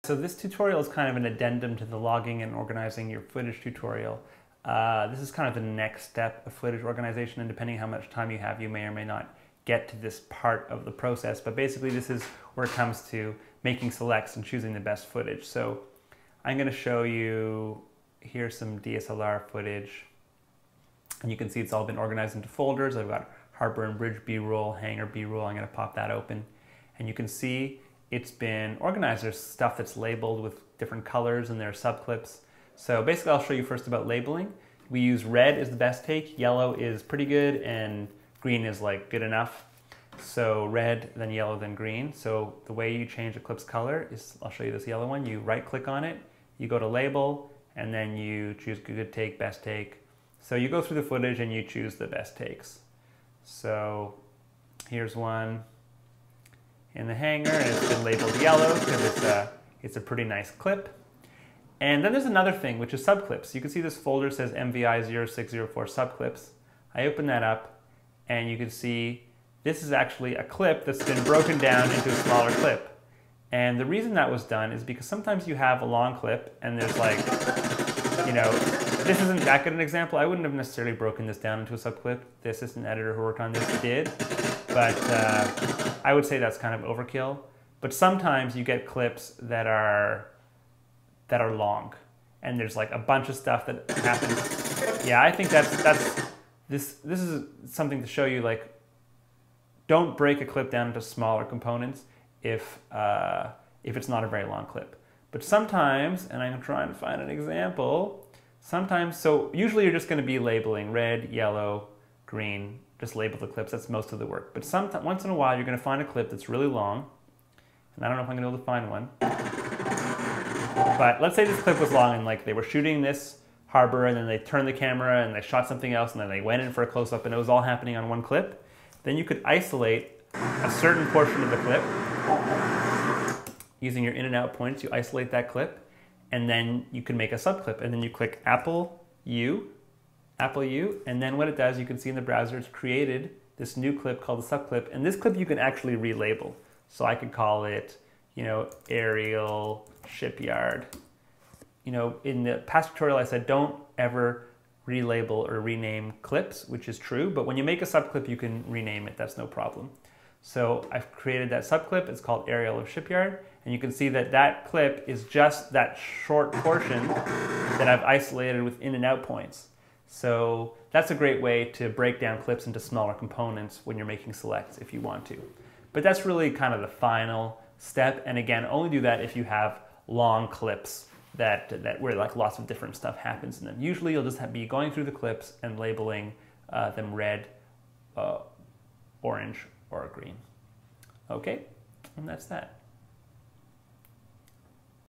So this tutorial is kind of an addendum to the logging and organizing your footage tutorial. This is kind of the next step of footage organization, and depending how much time you have, you may or may not get to this part of the process. But basically this is where it comes to making selects and choosing the best footage. So I'm going to show you, here's some DSLR footage. And you can see it's all been organized into folders. I've got Harbor and Bridge B-roll, Hangar B-roll. I'm going to pop that open. And you can see it's been organized. There's stuff that's labeled with different colors and there are subclips. So basically I'll show you first about labeling. We use red is the best take, yellow is pretty good, and green is like good enough. So red, then yellow, then green. So the way you change a clip's color is, I'll show you this yellow one. You right click on it, you go to label, and then you choose good take, best take. So you go through the footage and you choose the best takes. So here's one in the hangar, and it's been labeled yellow because it's a pretty nice clip. And then there's another thing, which is subclips. You can see this folder says MVI0604 subclips. I open that up, and you can see this is actually a clip that's been broken down into a smaller clip. And the reason that was done is because sometimes you have a long clip, and there's like, you know, this isn't that good an example. I wouldn't have necessarily broken this down into a subclip. The assistant editor who worked on this did, but I would say that's kind of overkill. But sometimes you get clips that are long, and there's like a bunch of stuff that happens. Yeah, I think this is something to show you, like, don't break a clip down into smaller components if it's not a very long clip. But sometimes, and I'm trying to find an example, sometimes, so usually you're just going to be labeling red, yellow, green, just label the clips, that's most of the work. But once in a while you're going to find a clip that's really long, and I don't know if I'm going to be able to find one. But let's say this clip was long and like they were shooting this harbor and then they turned the camera and they shot something else and then they went in for a close-up and it was all happening on one clip. Then you could isolate a certain portion of the clip. Using your in and out points, you isolate that clip, and then you can make a subclip, and then you click Apple U, and then what it does, you can see in the browser, it's created this new clip called the subclip, and this clip you can actually relabel. So I could call it, you know, aerial shipyard. You know, in the past tutorial I said don't ever relabel or rename clips, which is true, but when you make a subclip you can rename it, that's no problem. So I've created that subclip, it's called aerial of shipyard, and you can see that that clip is just that short portion that I've isolated with in and out points. So that's a great way to break down clips into smaller components when you're making selects if you want to. But that's really kind of the final step, and again, only do that if you have long clips where like lots of different stuff happens in them. Usually you'll just be going through the clips and labeling them red, orange, or green. Okay, and that's that.